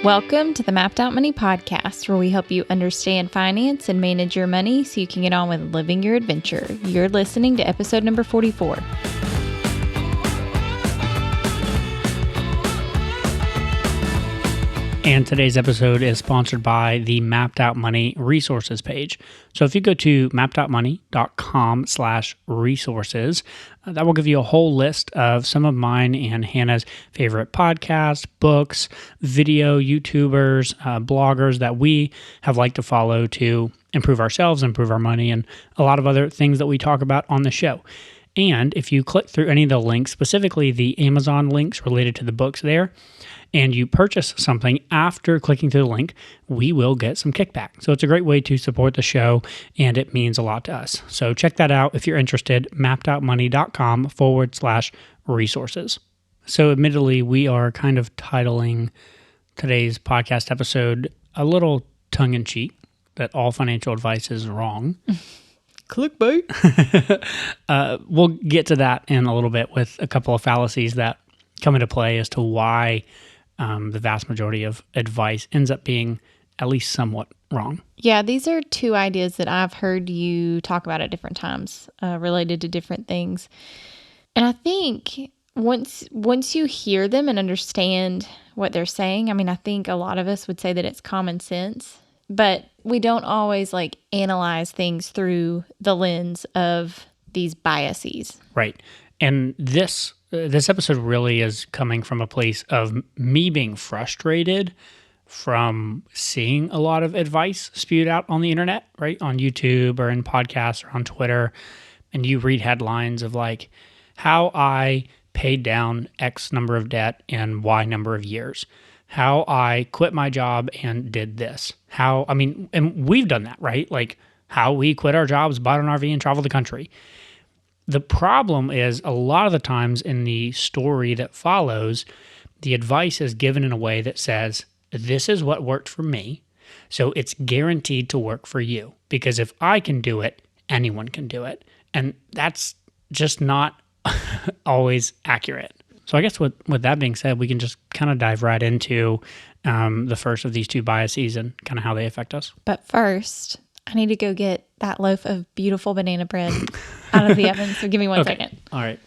Welcome to the Mapped Out Money Podcast, where we help you understand finance and manage your money so you can get on with living your adventure. You're listening to episode number 44. And today's episode is sponsored by the Mapped Out Money resources page. So if you go to mappedoutmoney.com/resources, that will give you a whole list of some of mine and Hannah's favorite podcasts, books, video, YouTubers, bloggers that we have liked to follow to improve ourselves, improve our money, and a lot of other things that we talk about on the show. And if you click through any of the links, specifically the Amazon links related to the books there, and you purchase something after clicking through the link, we will get some kickback. So it's a great way to support the show, and it means a lot to us. So check that out if you're interested, mappedoutmoney.com/resources. So admittedly, we are kind of titling today's podcast episode a little tongue-in-cheek, that all financial advice is wrong. Clickbait. We'll get to that in a little bit with a couple of fallacies that come into play as to why the vast majority of advice ends up being at least somewhat wrong. Yeah, these are two ideas that I've heard you talk about at different times related to different things. And I think once you hear them and understand what they're saying, I mean, I think a lot of us would say that it's common sense, but we don't always analyze things through the lens of these biases. Right. And this episode really is coming from a place of me being frustrated from seeing a lot of advice spewed out on the internet, right? On YouTube or in podcasts or on Twitter. And you read headlines of how I paid down X number of debt in Y number of years. How I quit my job and did this. And we've done that, right? How we quit our jobs, bought an RV, and traveled the country. The problem is a lot of the times in the story that follows, the advice is given in a way that says, this is what worked for me, so it's guaranteed to work for you. Because if I can do it, anyone can do it. And that's just not always accurate. So I guess with that being said, we can just kind of dive right into the first of these two biases and kind of how they affect us. But first, I need to go get that loaf of beautiful banana bread out of the oven. So give me one second. All right.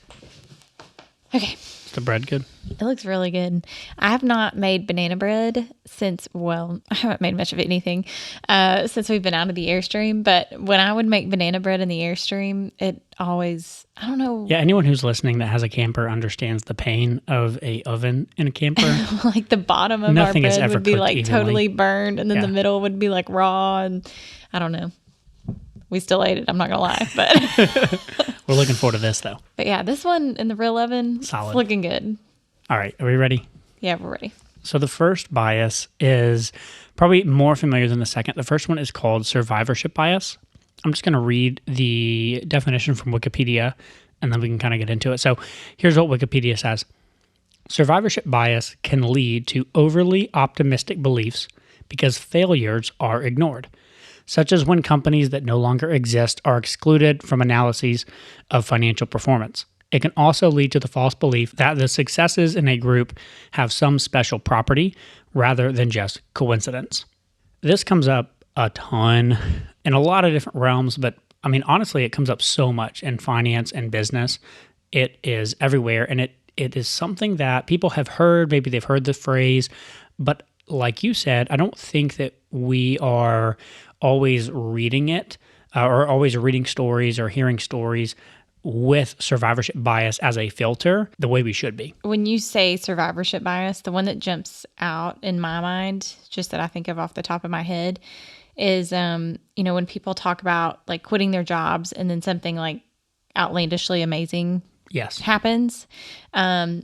Okay. Is the bread good? It looks really good. I have not made banana bread since, I haven't made much of anything since we've been out of the Airstream. But when I would make banana bread in the Airstream, it always, I don't know. Yeah, anyone who's listening that has a camper understands the pain of a oven in a camper. The bottom of Nothing our is bread ever would be cooked totally burned, and then the Yeah. middle would be raw, and I don't know. We still ate it, I'm not going to lie, but We're looking forward to this, though. But yeah, this one in the real oven, Solid. It's looking good. All right, are we ready? Yeah, we're ready. So the first bias is probably more familiar than the second. The first one is called survivorship bias. I'm just going to read the definition from Wikipedia, and then we can kind of get into it. So here's what Wikipedia says. Survivorship bias can lead to overly optimistic beliefs because failures are ignored, such as when companies that no longer exist are excluded from analyses of financial performance. It can also lead to the false belief that the successes in a group have some special property rather than just coincidence. This comes up a ton in a lot of different realms, but honestly, it comes up so much in finance and business. It is everywhere, and it is something that people have heard. Maybe they've heard the phrase, but like you said, I don't think that we are always reading it or always reading stories or hearing stories with survivorship bias as a filter the way we should be. When you say survivorship bias, the one that jumps out in my mind, just that I think of off the top of my head, is when people talk about quitting their jobs and then something outlandishly amazing happens. I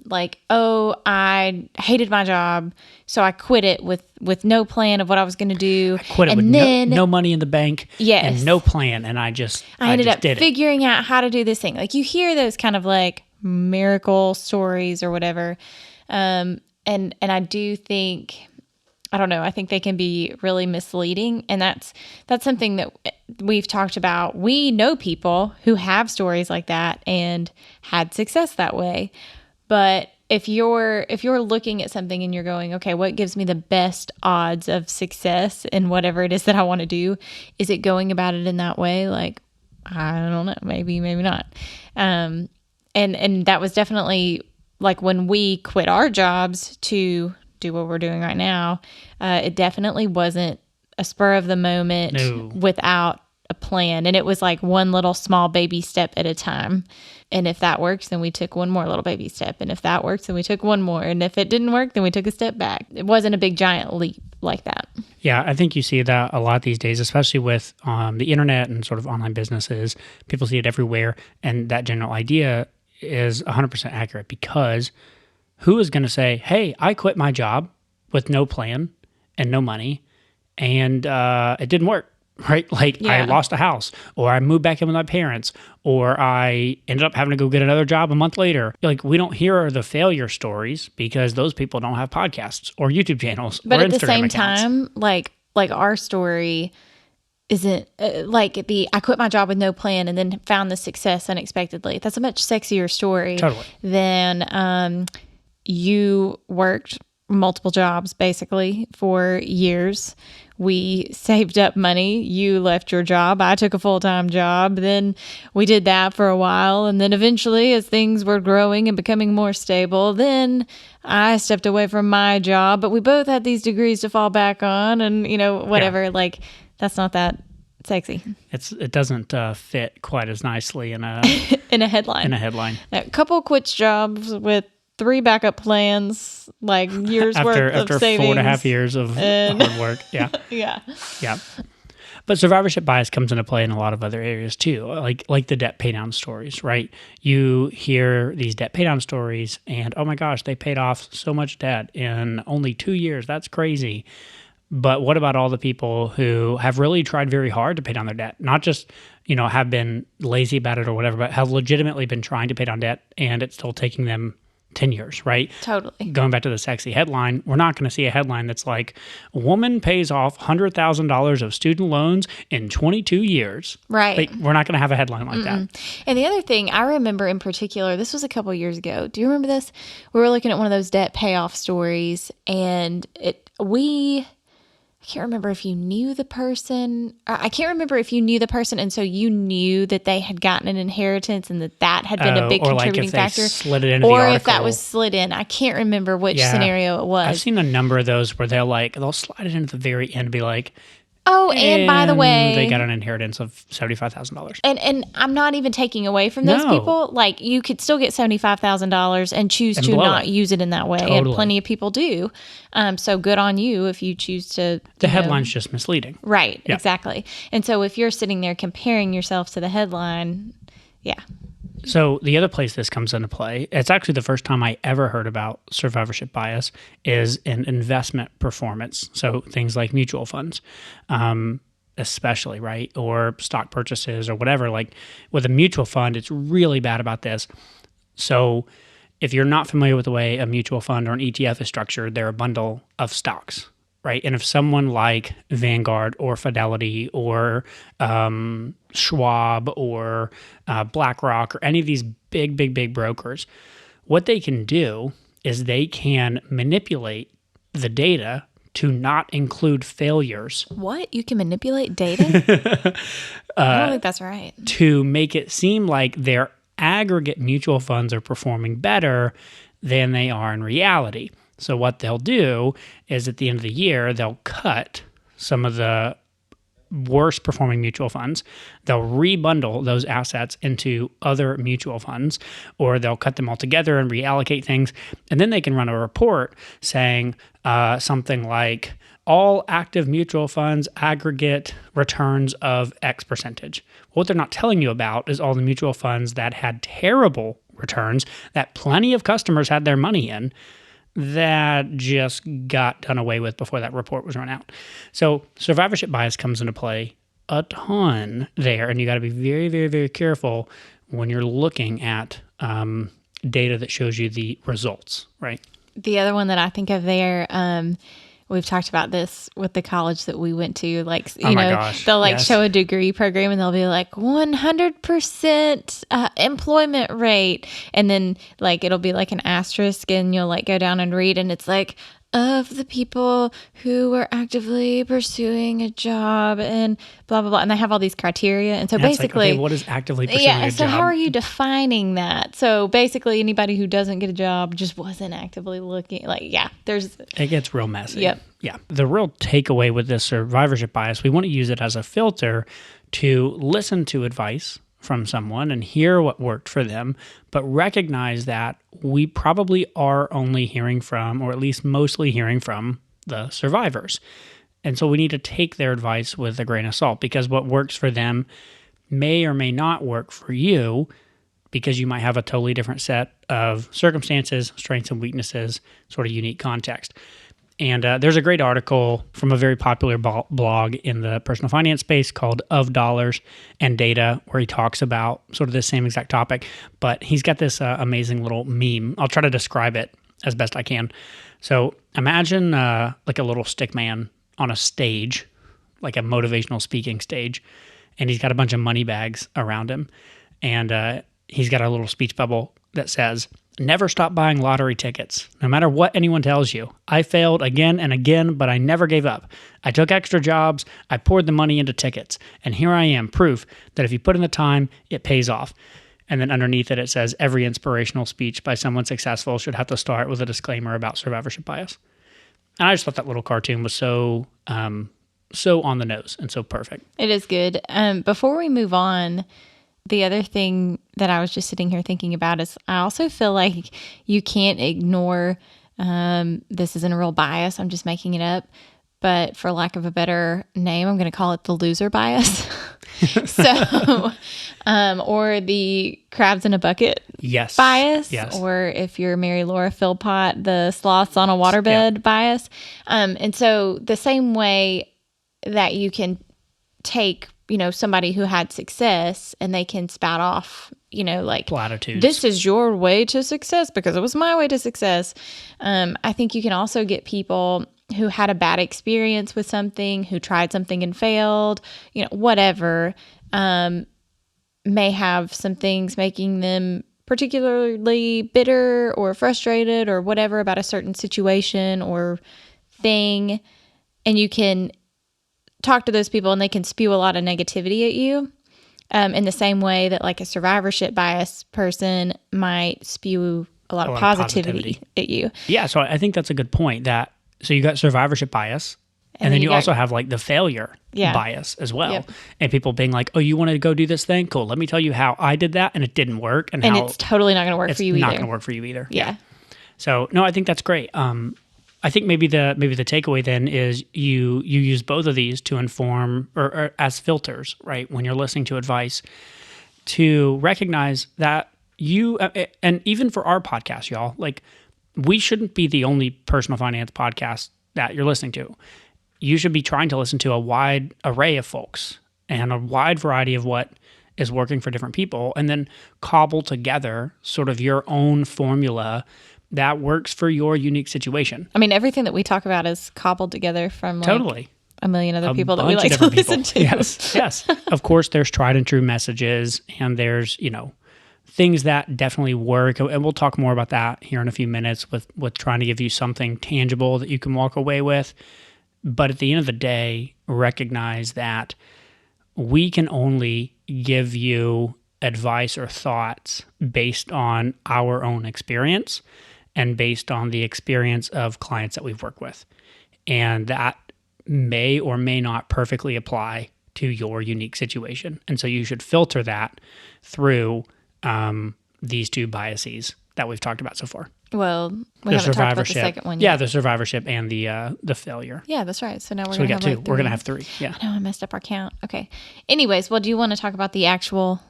hated my job, so I quit it with no plan of what I was going to do. I quit it with no money in the bank and no plan, and I ended up figuring out how to do this thing. You hear those kind of miracle stories or whatever, and I do think, I don't know, I think they can be really misleading, and that's something that we've talked about. We know people who have stories like that and had success that way, but if you're looking at something and you're going, okay, what gives me the best odds of success in whatever it is that I want to do? Is it going about it in that way? Like, I don't know, maybe not. And that was definitely like when we quit our jobs to do what we're doing right now. It definitely wasn't a spur of the moment without a plan. And it was like one little small baby step at a time. And if that works, then we took one more little baby step. And if that works, then we took one more. And if it didn't work, then we took a step back. It wasn't a big giant leap like that. Yeah, I think you see that a lot these days, especially with the internet and sort of online businesses. People see it everywhere. And that general idea is 100% accurate, because who is going to say, hey, I quit my job with no plan and no money, and it didn't work, right? Like I lost a house, or I moved back in with my parents, or I ended up having to go get another job a month later. Like, we don't hear the failure stories because those people don't have podcasts or YouTube channels or Instagram accounts. But at the same time, like our story isn't like I quit my job with no plan and then found the success unexpectedly. That's a much sexier story than you worked multiple jobs basically for years. We saved up money. You left your job. I took a full-time job. Then we did that for a while. And then eventually, as things were growing and becoming more stable, then I stepped away from my job. But we both had these degrees to fall back on, and, whatever. Yeah. Like, that's not that sexy. It doesn't fit quite as nicely in a in a headline. A couple quits jobs with 3 backup plans, like years worth of savings. After 4.5 years of hard work. Yeah. Yeah. But survivorship bias comes into play in a lot of other areas too, like the debt paydown stories, right? You hear these debt paydown stories and, oh my gosh, they paid off so much debt in only 2 years. That's crazy. But what about all the people who have really tried very hard to pay down their debt? Not just, have been lazy about it or whatever, but have legitimately been trying to pay down debt, and it's still taking them 10 years, right? Totally. Going back to the sexy headline, we're not going to see a headline that's like, a woman pays off $100,000 of student loans in 22 years. Right. Like, we're not going to have a headline like that. And the other thing I remember in particular, this was a couple years ago. Do you remember this? We were looking at one of those debt payoff stories, and I can't remember if you knew the person. And so you knew that they had gotten an inheritance and that had been a big contributing factor. Slid it into the article. If that was slid in. I can't remember which scenario it was. I've seen a number of those where they'll slide it into the very end and be like, oh, and by the way, they got an inheritance of $75,000. And I'm not even taking away from those people. Like, you could still get $75,000 and choose to not use it in that way. Totally. And plenty of people do. So good on you if you choose to. The headline's just misleading. Right. Yeah. Exactly. And so if you're sitting there comparing yourself to the headline, yeah. So the other place this comes into play, it's actually the first time I ever heard about survivorship bias, is in investment performance. So things like mutual funds, especially, right? Or stock purchases or whatever. Like with a mutual fund, it's really bad about this. So if you're not familiar with the way a mutual fund or an ETF is structured, they're a bundle of stocks, right? And if someone like Vanguard or Fidelity or Schwab or BlackRock or any of these big brokers, what they can do is they can manipulate the data to not include failures. What? You can manipulate data? I don't think that's right. To make it seem like their aggregate mutual funds are performing better than they are in reality. So what they'll do is at the end of the year, they'll cut some of the worst performing mutual funds. They'll rebundle those assets into other mutual funds, or they'll cut them all together and reallocate things. And then they can run a report saying something like, all active mutual funds aggregate returns of X percentage. What they're not telling you about is all the mutual funds that had terrible returns that plenty of customers had their money in, that just got done away with before that report was run out. So survivorship bias comes into play a ton there, and you got to be very, very, very careful when you're looking at data that shows you the results, right? The other one that I think of there we've talked about this with the college that we went to. Like, Oh you my know, gosh, they'll like yes. show a degree program and they'll be like 100% employment rate. And then like, it'll be like an asterisk and you'll like go down and read and it's like, of the people who were actively pursuing a job and blah, blah, blah. And they have all these criteria. And so And it's basically, like, okay, what is actively pursuing a so job? how are you defining that? So basically anybody who doesn't get a job just wasn't actively looking. Like, yeah, there's... It gets real messy. Yep. Yeah. The real takeaway with this survivorship bias, we want to use it as a filter to listen to advice from someone and hear what worked for them, but recognize that we probably are only hearing from, or at least mostly hearing from, the survivors. And so we need to take their advice with a grain of salt, because what works for them may or may not work for you, because you might have a totally different set of circumstances, strengths and weaknesses, sort of unique context. And there's a great article from a very popular blog in the personal finance space called Of Dollars and Data, where he talks about sort of the same exact topic, but he's got this amazing little meme. I'll try to describe it as best I can. So imagine like a little stick man on a stage, like a motivational speaking stage, and he's got a bunch of money bags around him, and he's got a little speech bubble that says, "Never stop buying lottery tickets, no matter what anyone tells you. I failed again and again, but I never gave up. I took extra jobs, I poured the money into tickets, and here I am, proof that if you put in the time, it pays off." And then underneath it says, "Every inspirational speech by someone successful should have to start with a disclaimer about survivorship bias." And I just thought that little cartoon was so on the nose and so perfect. It is good. Before we move on, the other thing that I was just sitting here thinking about is I also feel like you can't ignore, this isn't a real bias, I'm just making it up, but for lack of a better name, I'm going to call it the loser bias. So, or the crabs in a bucket bias, or if you're Mary Laura Philpott, the sloths on a waterbed bias. And so the same way that you can take, somebody who had success and they can spout off, like platitudes. This is your way to success because it was my way to success. I think you can also get people who had a bad experience with something, who tried something and failed, whatever, may have some things making them particularly bitter or frustrated or whatever about a certain situation or thing. And you can talk to those people and they can spew a lot of negativity at you, in the same way that like a survivorship bias person might spew a lot of positivity at you. Yeah, so I think that's a good point. So you got survivorship bias, and then you also have like the failure bias as well. Yep. And people being like, "Oh, you wanted to go do this thing? Cool. Let me tell you how I did that and it didn't work." And how it's totally not going to work for you either. It's not going to work for you either. Yeah. So no, I think that's great. I think maybe the takeaway then is you use both of these to inform or as filters, right? When you're listening to advice, to recognize that you, and even for our podcast, y'all, like we shouldn't be the only personal finance podcast that you're listening to. You should be trying to listen to a wide array of folks and a wide variety of what is working for different people, and then cobble together sort of your own formula that works for your unique situation. I mean, everything that we talk about is cobbled together from like a million other people that we like to listen to. Yes. Of course, there's tried and true messages, and there's, things that definitely work. And we'll talk more about that here in a few minutes with trying to give you something tangible that you can walk away with. But at the end of the day, recognize that we can only give you advice or thoughts based on our own experience and based on the experience of clients that we've worked with. And that may or may not perfectly apply to your unique situation. And so you should filter that through these two biases that we've talked about so far. Well, we haven't talked about the second one yet. Yeah, the survivorship and the failure. Yeah, that's right. So now we're going to have two. Like we're going to have three. Yeah. I know I messed up our count. Okay. Anyways, well, do you want to talk about the actual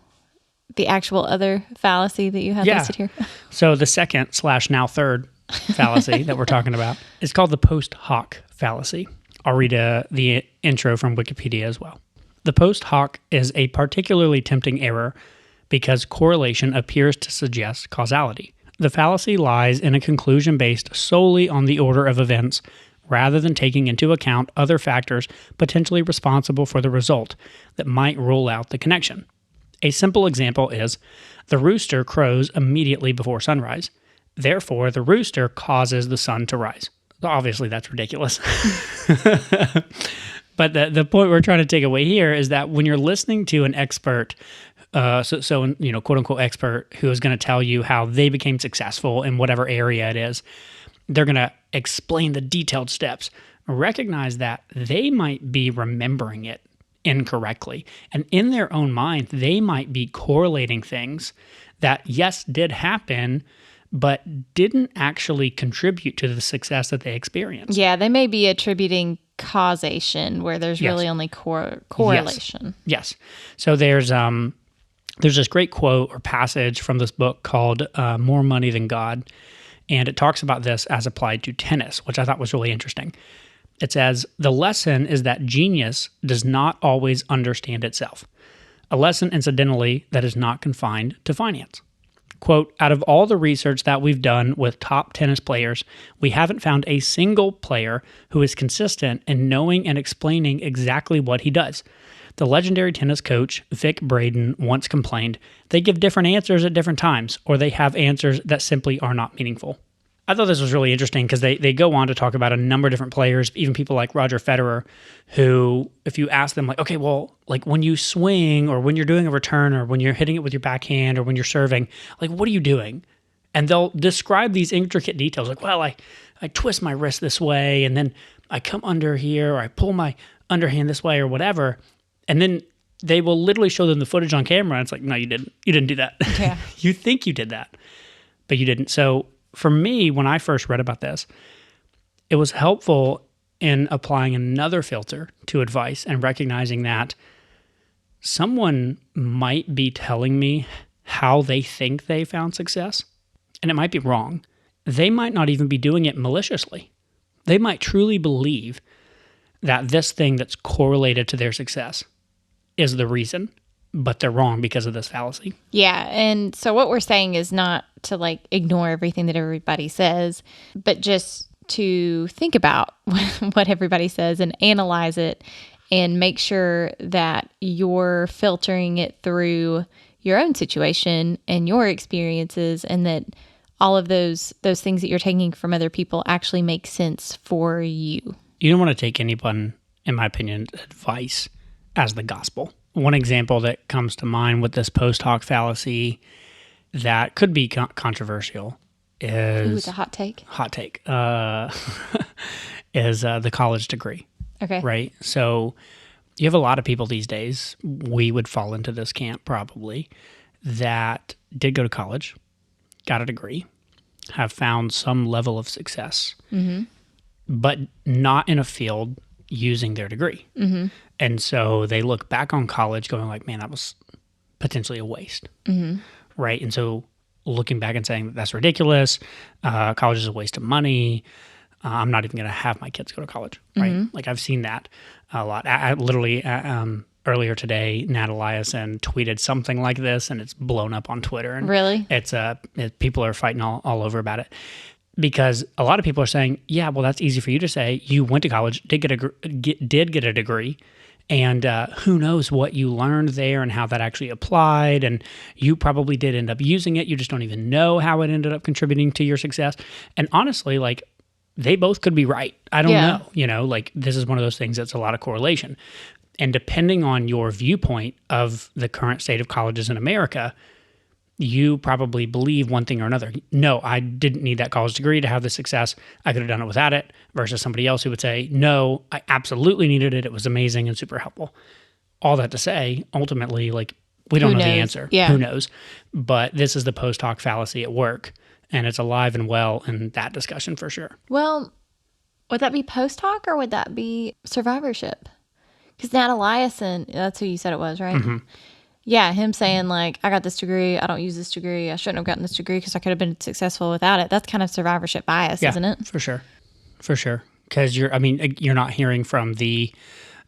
other fallacy that you have listed here? So the second/now third fallacy that we're talking about is called the post hoc fallacy. I'll read the intro from Wikipedia as well. The post hoc is a particularly tempting error because correlation appears to suggest causality. The fallacy lies in a conclusion based solely on the order of events rather than taking into account other factors potentially responsible for the result that might rule out the connection. A simple example is the rooster crows immediately before sunrise. Therefore, the rooster causes the sun to rise. Obviously, that's ridiculous. But the point we're trying to take away here is that when you're listening to an expert, quote unquote expert, who is going to tell you how they became successful in whatever area it is, they're going to explain the detailed steps. Recognize that they might be remembering it incorrectly. And in their own mind, they might be correlating things that, yes, did happen, but didn't actually contribute to the success that they experienced. Yeah, they may be attributing causation where there's really only correlation. Yes. So there's this great quote or passage from this book called More Money Than God, and it talks about this as applied to tennis, which I thought was really interesting. It says, the lesson is that genius does not always understand itself. A lesson, incidentally, that is not confined to finance. Quote, out of all the research that we've done with top tennis players, we haven't found a single player who is consistent in knowing and explaining exactly what he does. The legendary tennis coach, Vic Braden, once complained, they give different answers at different times, or they have answers that simply are not meaningful. I thought this was really interesting because they go on to talk about a number of different players, even people like Roger Federer, who, if you ask them, like, okay, well, like when you swing or when you're doing a return or when you're hitting it with your backhand or when you're serving, like, what are you doing? And they'll describe these intricate details, like, well, I twist my wrist this way, and then I come under here, or I pull my underhand this way, or whatever. And then they will literally show them the footage on camera, and it's like, no, you didn't. You didn't do that. Yeah. You think you did that, but you didn't. So for me, when I first read about this, it was helpful in applying another filter to advice and recognizing that someone might be telling me how they think they found success, and it might be wrong. They might not even be doing it maliciously. They might truly believe that this thing that's correlated to their success is the reason, but they're wrong because of this fallacy. Yeah. And so what we're saying is not to like ignore everything that everybody says, but just to think about what everybody says and analyze it and make sure that you're filtering it through your own situation and your experiences, and that all of those things that you're taking from other people actually make sense for you. You don't want to take anyone, in my opinion, advice as the gospel. One example that comes to mind with this post hoc fallacy that could be controversial is... Ooh, it's a hot take. Hot take. Is the college degree. Okay. Right? So you have a lot of people these days, we would fall into this camp probably, that did go to college, got a degree, have found some level of success, but not in a field using their degree. And so they look back on college going like, man, that was potentially a waste. Right? And so looking back and saying that's ridiculous, college is a waste of money, I'm not even going to have my kids go to college. Right? Like I've seen that a lot. I literally, earlier today, Nat Eliason tweeted something like this, and it's blown up on Twitter. And really? It's people are fighting all over about it. Because a lot of people are saying, yeah, well, that's easy for you to say. You went to college, did get a degree, and who knows what you learned there and how that actually applied, and you probably did end up using it. You just don't even know how it ended up contributing to your success. And honestly, like, they both could be right. I don't know. You know, like, this is one of those things that's a lot of correlation. And depending on your viewpoint of the current state of colleges in America, you probably believe one thing or another. No, I didn't need that college degree to have the success. I could have done it without it, versus somebody else who would say, no, I absolutely needed it. It was amazing and super helpful. All that to say, ultimately, like, we don't know the answer. Yeah. Who knows? But this is the post hoc fallacy at work, and it's alive and well in that discussion for sure. Well, would that be post hoc or would that be survivorship? Because Nat Eliason, that's who you said it was, right? Yeah, him saying like, I got this degree, I don't use this degree, I shouldn't have gotten this degree because I could have been successful without it. That's kind of survivorship bias, isn't it? For sure. Because you're not hearing from the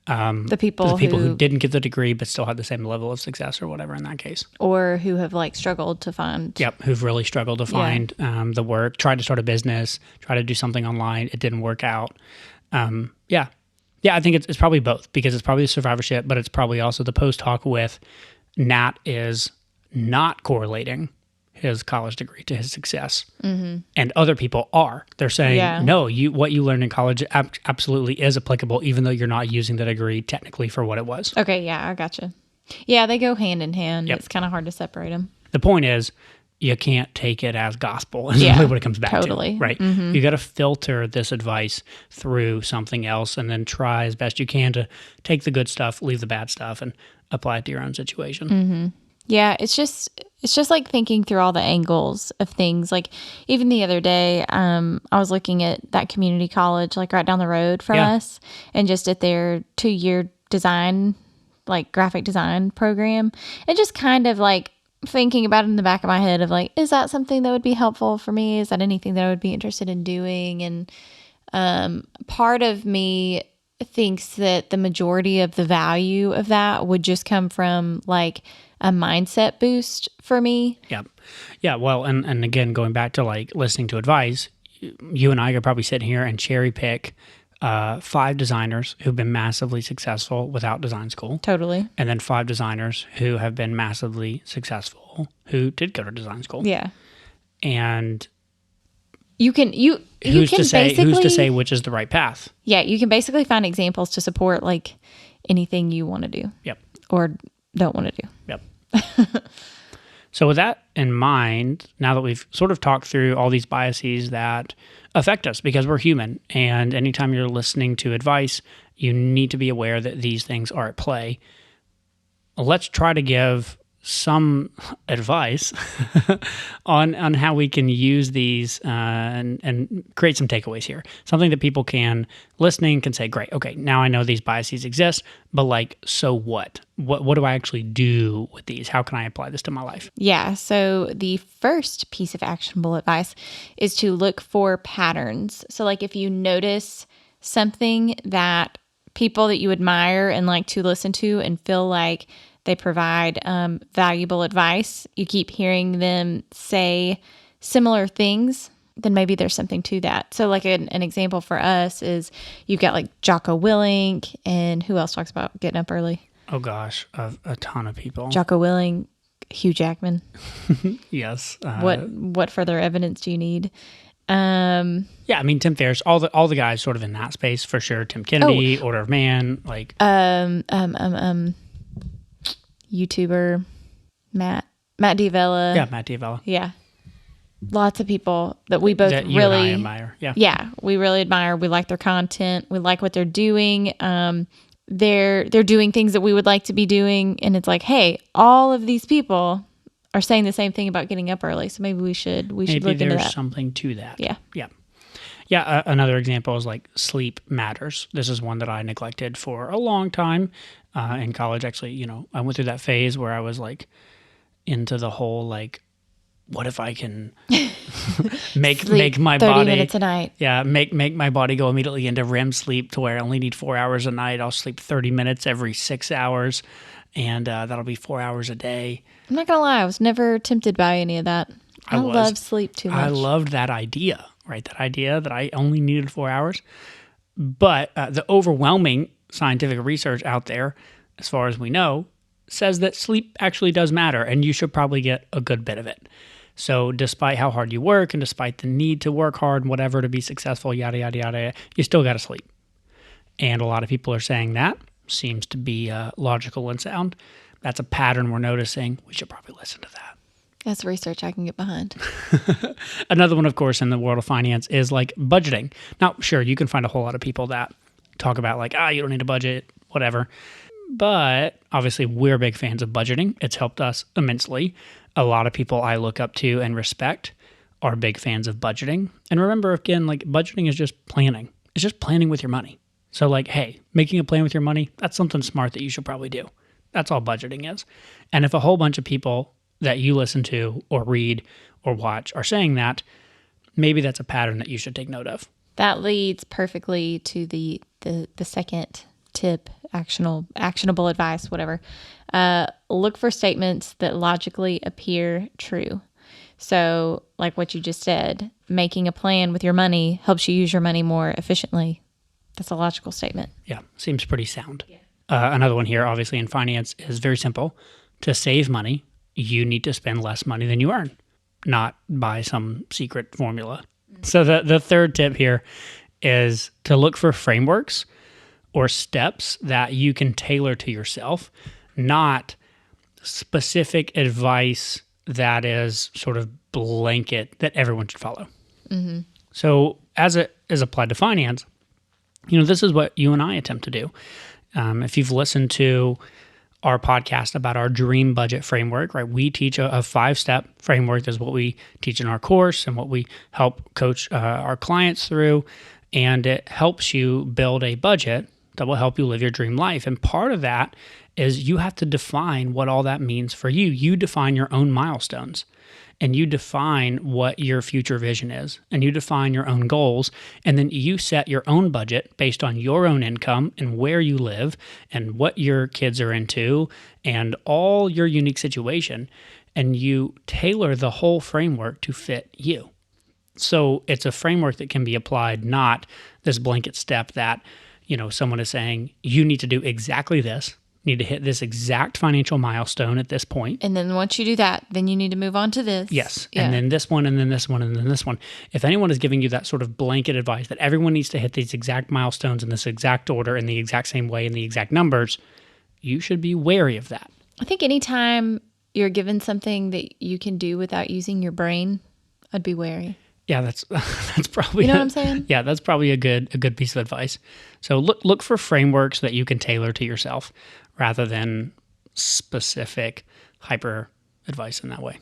The people who didn't get the degree but still had the same level of success or whatever in that case. Or who have like struggled to find. Yep, who've really struggled to find the work, tried to start a business, tried to do something online. It didn't work out. Yeah, I think it's probably both, because it's probably the survivorship, but it's probably also the post hoc with Nat is not correlating his college degree to his success. Mm-hmm. And other people are. They're saying, no, what you learned in college absolutely is applicable, even though you're not using the degree technically for what it was. Okay, yeah, I gotcha. Yeah, they go hand in hand. Yep. It's kind of hard to separate them. The point is, you can't take it as gospel. Is really what it comes back to. Right? Mm-hmm. You got to filter this advice through something else and then try as best you can to take the good stuff, leave the bad stuff, and apply it to your own situation. Mm-hmm. Yeah, it's just like thinking through all the angles of things. Like even the other day, I was looking at that community college like right down the road from us, and just at their 2-year design, like graphic design program, and just kind of like thinking about it in the back of my head of like, is that something that would be helpful for me? Is that anything that I would be interested in doing? And part of me thinks that the majority of the value of that would just come from like a mindset boost for me. Yeah. Well, and again, going back to like listening to advice, you and I could probably sit here and cherry pick 5 designers who've been massively successful without design school. Totally. And then 5 designers who have been massively successful who did go to design school. Yeah. And who's to say which is the right path? Yeah, you can basically find examples to support like anything you want to do. Yep. Or don't want to do. Yep. So with that in mind, now that we've sort of talked through all these biases that affect us because we're human, and anytime you're listening to advice, you need to be aware that these things are at play. Let's try to give some advice on how we can use these and create some takeaways here. Something that people listening can say, great, okay, now I know these biases exist, but like, so what? What do I actually do with these? How can I apply this to my life? Yeah, so the first piece of actionable advice is to look for patterns. So like if you notice something that people that you admire and like to listen to and feel like they provide valuable advice, you keep hearing them say similar things, then maybe there's something to that. So like an example for us is you've got like Jocko Willink, and who else talks about getting up early? Oh gosh, a ton of people. Jocko Willink, Hugh Jackman. Yes. What further evidence do you need? Yeah, I mean Tim Ferriss, all the guys sort of in that space for sure. Tim Kennedy, Order of Man, like YouTuber Matt D'Avella. Yeah, Matt D'Avella. Yeah. Lots of people that we both that really and I admire. Yeah. Yeah, we really admire. We like their content. We like what they're doing. They're doing things that we would like to be doing, and it's like, hey, all of these people are saying the same thing about getting up early, so maybe we should look into that. Maybe there's something to that. Yeah. Yeah, another example is like sleep matters. This is one that I neglected for a long time in college. Actually, I went through that phase where I was like into the whole like, what if I can make my 30 body 30 minutes a night? Yeah, make my body go immediately into REM sleep to where I only need 4 hours a night. I'll sleep 30 minutes every 6 hours, and that'll be 4 hours a day. I'm not gonna lie, I was never tempted by any of that. I love sleep too much. I loved that idea. Right, that idea that I only needed 4 hours. But the overwhelming scientific research out there, as far as we know, says that sleep actually does matter, and you should probably get a good bit of it. So despite how hard you work and despite the need to work hard and whatever to be successful, yada, yada, yada, you still got to sleep. And a lot of people are saying that. Seems to be logical and sound. That's a pattern we're noticing. We should probably listen to that. That's research I can get behind. Another one, of course, in the world of finance is like budgeting. Now, sure, you can find a whole lot of people that talk about like, you don't need a budget, whatever. But obviously, we're big fans of budgeting. It's helped us immensely. A lot of people I look up to and respect are big fans of budgeting. And remember, again, like budgeting is just planning. It's just planning with your money. So like, hey, making a plan with your money, that's something smart that you should probably do. That's all budgeting is. And if a whole bunch of people that you listen to or read or watch are saying that, maybe that's a pattern that you should take note of. That leads perfectly to the second tip actionable advice, whatever. Look for statements that logically appear true. So like what you just said, making a plan with your money helps you use your money more efficiently. That's a logical statement. Yeah, seems pretty sound. Yeah. Another one here, obviously in finance, is very simple. To save money, you need to spend less money than you earn, not by some secret formula. So the third tip here is to look for frameworks or steps that you can tailor to yourself, not specific advice that is sort of blanket that everyone should follow. Mm-hmm. So as it is applied to finance, this is what you and I attempt to do. If you've listened to our podcast about our dream budget framework, right? We teach a 5-step framework. That's what we teach in our course and what we help coach our clients through. And it helps you build a budget that will help you live your dream life. And part of that is you have to define what all that means for you. You define your own milestones, and you define what your future vision is, and you define your own goals, and then you set your own budget based on your own income and where you live and what your kids are into and all your unique situation, and you tailor the whole framework to fit you. So it's a framework that can be applied, not this blanket step that, someone is saying, you need to do exactly this, need to hit this exact financial milestone at this point. And then once you do that, then you need to move on to this. Yes. Yeah. And then this one, and then this one, and then this one. If anyone is giving you that sort of blanket advice that everyone needs to hit these exact milestones in this exact order, in the exact same way, in the exact numbers, you should be wary of that. I think anytime you're given something that you can do without using your brain, I'd be wary. Yeah, that's probably what I'm saying? Yeah, that's probably a good piece of advice. So look for frameworks that you can tailor to yourself rather than specific hyper advice in that way.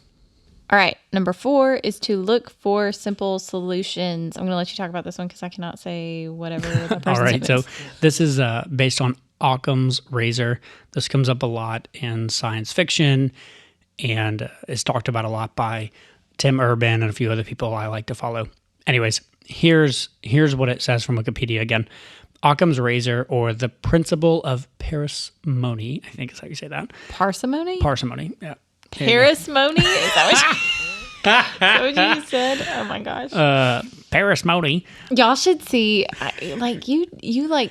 All right, number 4 is to look for simple solutions. I'm going to let you talk about this one because I cannot say whatever the person's All right, name is. so this is based on Occam's razor. This comes up a lot in science fiction and is talked about a lot by Tim Urban and a few other people I like to follow. Anyways, here's what it says from Wikipedia again. Occam's razor, or the principle of parsimony, I think is how you say that. Parsimony? Parsimony, yeah. Parsimony? Is that what you said? Oh my gosh. Parsimony. Y'all should see, you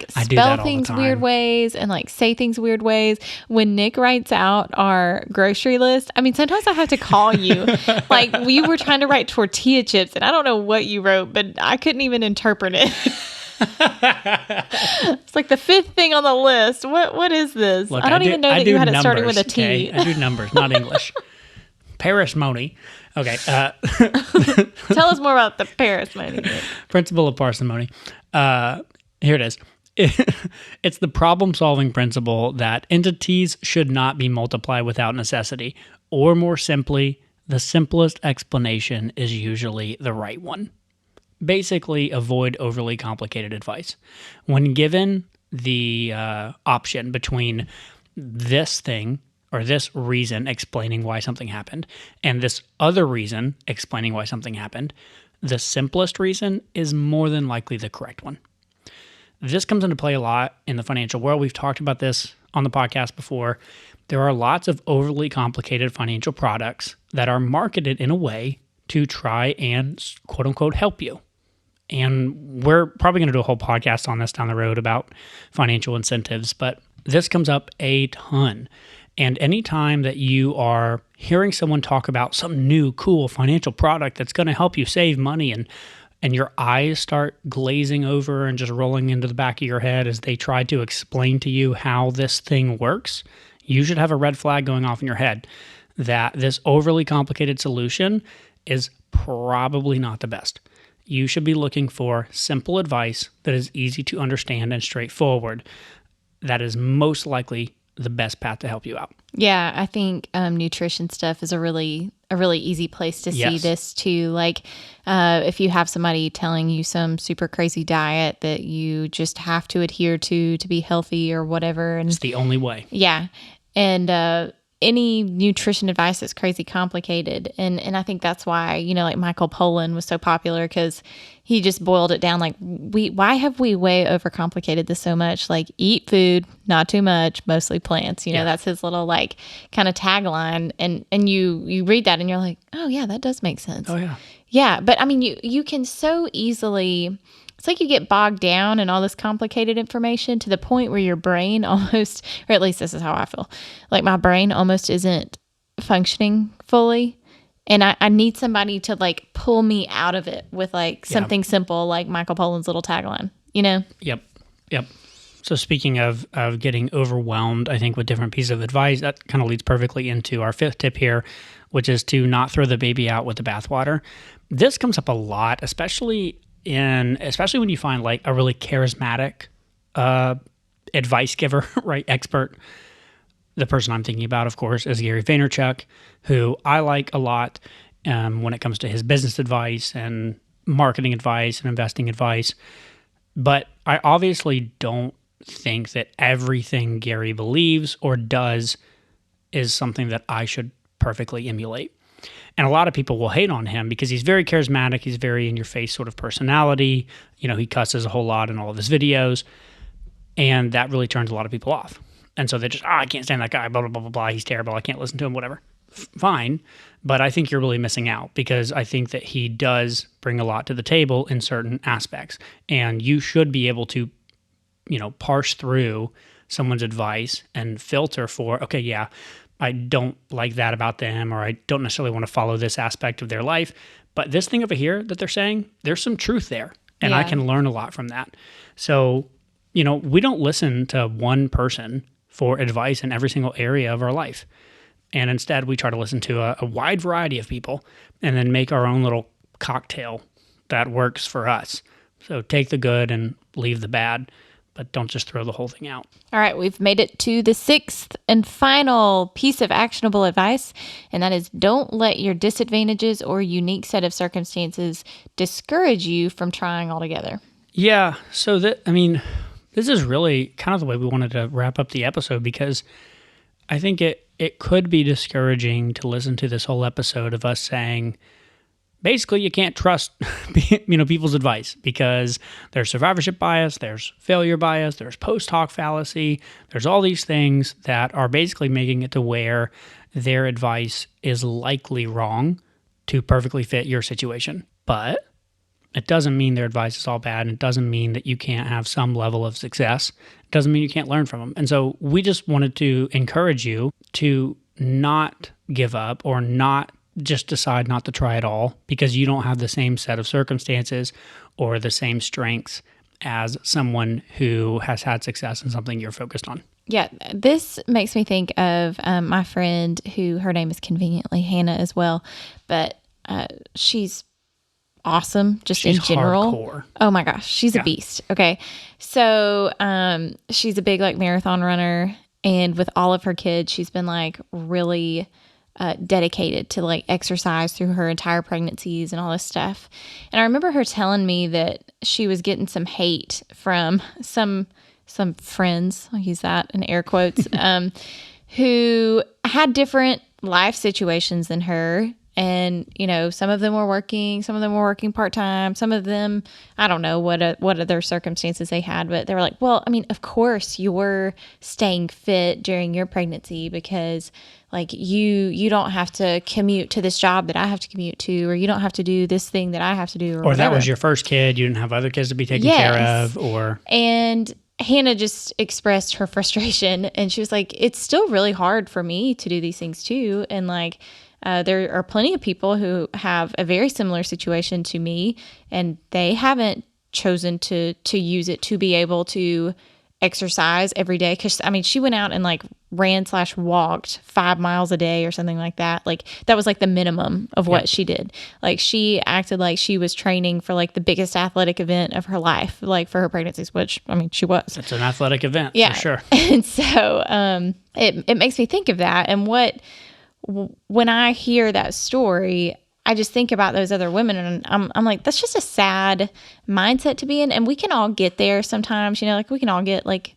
spell things weird ways and say things weird ways. When Nick writes out our grocery list, sometimes I have to call you. We were trying to write tortilla chips and I don't know what you wrote, but I couldn't even interpret it. It's the 5th thing on the list. What is this? Look, I don't even know that you had it starting with a T. Okay? I do numbers, not English. Parsimony. Okay. Tell us more about the parsimony. Principle of parsimony. Here it is. It's the problem-solving principle that entities should not be multiplied without necessity, or more simply, the simplest explanation is usually the right one. Basically, avoid overly complicated advice. When given the option between this thing or this reason explaining why something happened and this other reason explaining why something happened, the simplest reason is more than likely the correct one. This comes into play a lot in the financial world. We've talked about this on the podcast before. There are lots of overly complicated financial products that are marketed in a way to try and quote unquote help you. And we're probably going to do a whole podcast on this down the road about financial incentives, but this comes up a ton. And anytime that you are hearing someone talk about some new, cool financial product that's going to help you save money and your eyes start glazing over and just rolling into the back of your head as they try to explain to you how this thing works, you should have a red flag going off in your head that this overly complicated solution is probably not the best. You should be looking for simple advice that is easy to understand and straightforward. That is most likely the best path to help you out. Yeah, I think nutrition stuff is a really easy place to see this too. If you have somebody telling you some super crazy diet that you just have to adhere to be healthy or whatever. And it's the only way. Yeah. And any nutrition advice that's crazy complicated. And I think that's why, like Michael Pollan was so popular, because he just boiled it down. Like, why have we way overcomplicated this so much? Like, eat food, not too much, mostly plants. That's his little like kind of tagline. And you read that and you're like, oh yeah, that does make sense. Oh yeah. Yeah. But I mean, you can so easily, it's like you get bogged down in all this complicated information to the point where your brain almost, or at least this is how I feel, like my brain almost isn't functioning fully. And I need somebody to like pull me out of it with like something simple, like Michael Pollan's little tagline, Yep. So speaking of getting overwhelmed, I think with different pieces of advice, that kind of leads perfectly into our fifth tip here, which is to not throw the baby out with the bathwater. This comes up a lot, especially when you find like a really charismatic advice giver, right? Expert. The person I'm thinking about, of course, is Gary Vaynerchuk, who I like a lot when it comes to his business advice and marketing advice and investing advice. But I obviously don't think that everything Gary believes or does is something that I should perfectly emulate. And a lot of people will hate on him because he's very charismatic. He's very in-your-face sort of personality. He cusses a whole lot in all of his videos. And that really turns a lot of people off. And so they just, I can't stand that guy, blah, blah, blah, blah, blah. He's terrible. I can't listen to him, whatever. Fine. But I think you're really missing out, because I think that he does bring a lot to the table in certain aspects. And you should be able to, parse through someone's advice and filter for, okay, yeah, I don't like that about them, or I don't necessarily want to follow this aspect of their life. But this thing over here that they're saying, there's some truth there. And I can learn a lot from that. So, we don't listen to one person for advice in every single area of our life. And instead, we try to listen to a wide variety of people and then make our own little cocktail that works for us. So take the good and leave the bad, but don't just throw the whole thing out. All right, we've made it to the sixth and final piece of actionable advice, and that is don't let your disadvantages or unique set of circumstances discourage you from trying altogether. Yeah, so this is really kind of the way we wanted to wrap up the episode, because I think it could be discouraging to listen to this whole episode of us saying, basically, you can't trust people's advice, because there's survivorship bias, there's failure bias, there's post hoc fallacy, there's all these things that are basically making it to where their advice is likely wrong to perfectly fit your situation. But it doesn't mean their advice is all bad, and it doesn't mean that you can't have some level of success. It doesn't mean you can't learn from them. And so we just wanted to encourage you to not give up, or not just decide not to try at all because you don't have the same set of circumstances or the same strengths as someone who has had success in something you're focused on. Yeah, this makes me think of my friend who, her name is conveniently Hannah as well, but she's awesome just she's in general. Hardcore. Oh my gosh, she's a beast. Okay. So she's a big like marathon runner, and with all of her kids, she's been like really dedicated to like exercise through her entire pregnancies and all this stuff. And I remember her telling me that she was getting some hate from some friends, I'll use that in air quotes, who had different life situations than her. And, some of them were working part-time. Some of them, I don't know what other circumstances they had, but they were like, well, I mean, of course you're staying fit during your pregnancy because like you don't have to commute to this job that I have to commute to, or you don't have to do this thing that I have to do. Or that was your first kid. You didn't have other kids to be taken care of, or. And Hannah just expressed her frustration, and she was like, it's still really hard for me to do these things too. And like, there are plenty of people who have a very similar situation to me, and they haven't chosen to use it to be able to exercise every day. Because, I mean, she went out and like ran/walked 5 miles a day or something like that. Like that was like the minimum of what she did. Like she acted like she was training for like the biggest athletic event of her life, like for her pregnancies, which, I mean, she was. It's an athletic event, for sure. And so it makes me think of that. And when I hear that story, I just think about those other women, and I'm like, that's just a sad mindset to be in. And we can all get there sometimes, like we can all get like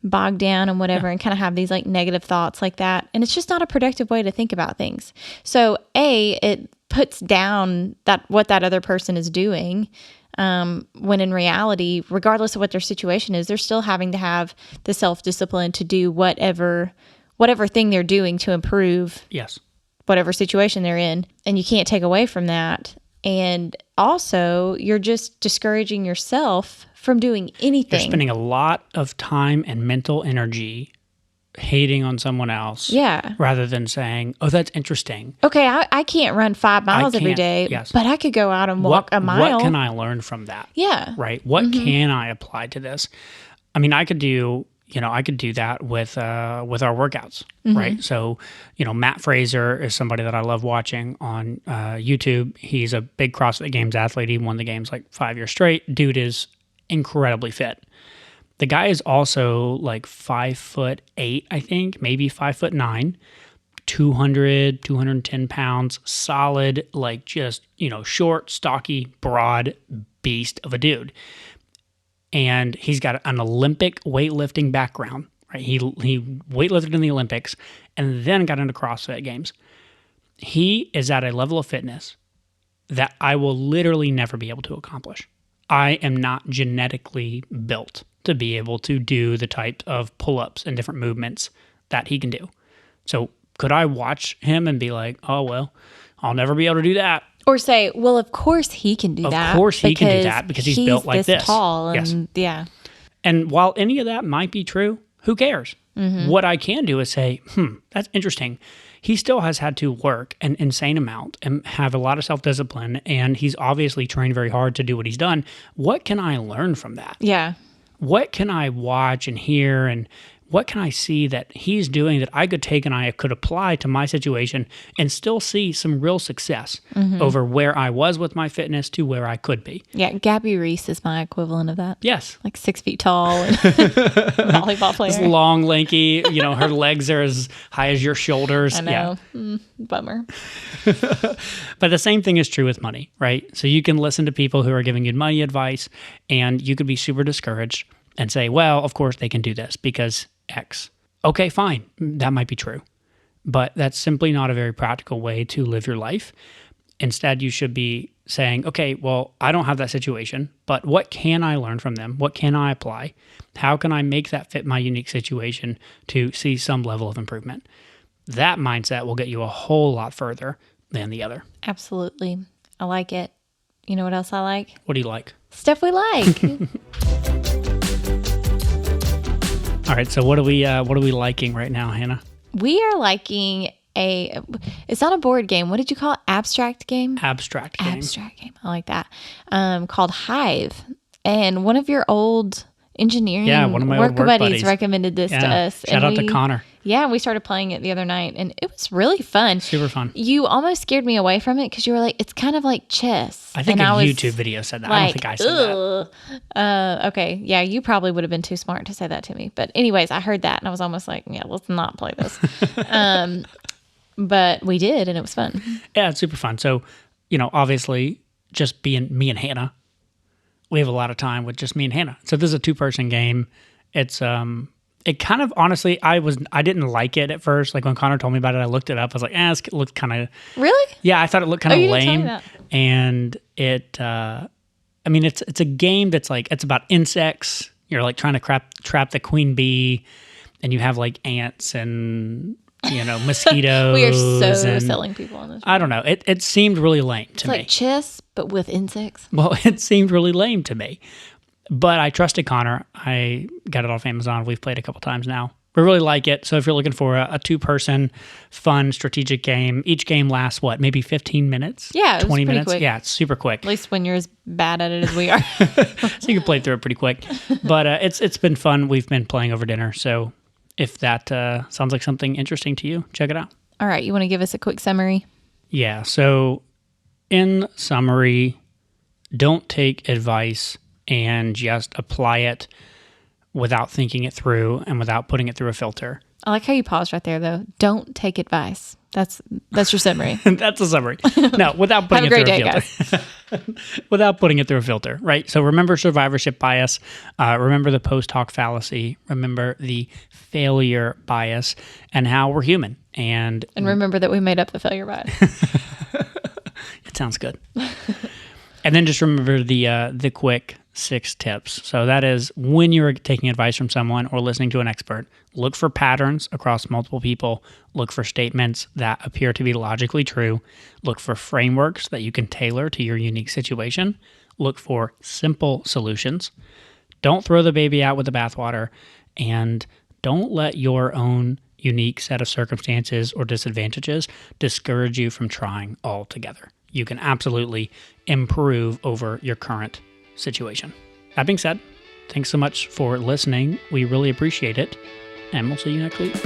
bogged down and whatever and kind of have these like negative thoughts like that. And it's just not a productive way to think about things. So it puts down what that other person is doing, when in reality, regardless of what their situation is, they're still having to have the self-discipline to do whatever thing they're doing to improve whatever situation they're in. And you can't take away from that. And also, you're just discouraging yourself from doing anything. You're spending a lot of time and mental energy hating on someone else. Yeah. Rather than saying, oh, that's interesting. Okay, I can't run 5 miles every day, but I could go out and walk a mile. What can I learn from that? Yeah. Right? What can I apply to this? I mean, I could do that with our workouts, right? So, Matt Fraser is somebody that I love watching on YouTube. He's a big CrossFit Games athlete. He won the games like 5 years straight. Dude is incredibly fit. The guy is also like 5'8", I think, maybe 5'9", 210 pounds, solid, like just, short, stocky, broad beast of a dude. And he's got an Olympic weightlifting background, right? He weightlifted in the Olympics and then got into CrossFit Games. He is at a level of fitness that I will literally never be able to accomplish. I am not genetically built to be able to do the type of pull-ups and different movements that he can do. So could I watch him and be like, oh, well, I'll never be able to do that? Or say, well, of course he can do that. Of course he can do that because he's built like this. Tall and yeah. And while any of that might be true, who cares? What I can do is say, that's interesting. He still has had to work an insane amount and have a lot of self-discipline, and he's obviously trained very hard to do what he's done. What can I learn from that? Yeah. What can I watch and hear, and what can I see that he's doing that I could take and I could apply to my situation and still see some real success over where I was with my fitness to where I could be? Yeah, Gabby Reese is my equivalent of that. Yes. Like 6 feet tall and volleyball player. This long, lanky, her legs are as high as your shoulders. I know. Yeah. Bummer. But the same thing is true with money, right? So you can listen to people who are giving you money advice and you could be super discouraged and say, well, of course they can do this because X. Okay, fine. That might be true. But that's simply not a very practical way to live your life. Instead, you should be saying, okay, well, I don't have that situation, but what can I learn from them? What can I apply? How can I make that fit my unique situation to see some level of improvement? That mindset will get you a whole lot further than the other. Absolutely. I like it. You know what else I like? What do you like? Stuff we like. All right, so what are we liking right now, Hannah? We are liking it's not a board game. What did you call it? Abstract game? Abstract game. Abstract game. I like that. Called Hive. And one of your old engineering one of my work old work buddies recommended this to us. Shout out to Connor. Yeah, we started playing it the other night, and it was really fun. Super fun. You almost scared me away from it because you were like, it's kind of like chess. I think a YouTube video said that. I don't think I said that. Okay. Yeah, you probably would have been too smart to say that to me. But anyways, I heard that, and I was almost like, yeah, let's not play this. But we did, and it was fun. Yeah, it's super fun. So, obviously, just being me and Hannah, we have a lot of time with just me and Hannah. So this is a 2-person game. It's it kind of, honestly, I didn't like it at first. Like when Connor told me about it, I looked it up. I was like, it looked kind of... Really? Yeah, I thought it looked kind of lame. Didn't tell me that. And it's a game that's like, it's about insects. You're like trying to trap the queen bee, and you have like ants and... mosquitoes. We are so selling people on this. I don't know. It seemed really lame to me. It's like chess, but with insects. Well, it seemed really lame to me. But I trusted Connor. I got it off Amazon. We've played a couple times now. We really like it. So if you're looking for a 2-person, fun, strategic game, each game lasts, maybe 15 minutes? Yeah, 20 minutes? Quick. Yeah, it's super quick. At least when you're as bad at it as we are. So you can play through it pretty quick. But it's been fun. We've been playing over dinner. So if that sounds like something interesting to you, check it out. All right. You want to give us a quick summary? Yeah. So in summary, don't take advice and just apply it without thinking it through and without putting it through a filter. I like how you paused right there, though. Don't take advice. That's your summary. That's a summary. No, without putting Have a great it day, through a filter. Without putting it through a filter, right? So remember survivorship bias. Remember the post hoc fallacy. Remember the failure bias and how we're human. And remember that we made up the failure bias. It sounds good. And then just remember the quick 6 tips. So that is when you're taking advice from someone or listening to an expert, look for patterns across multiple people. Look for statements that appear to be logically true. Look for frameworks that you can tailor to your unique situation. Look for simple solutions. Don't throw the baby out with the bathwater, and don't let your own unique set of circumstances or disadvantages discourage you from trying altogether. You can absolutely improve over your current situation. That being said, thanks so much for listening. We really appreciate it, and we'll see you next week.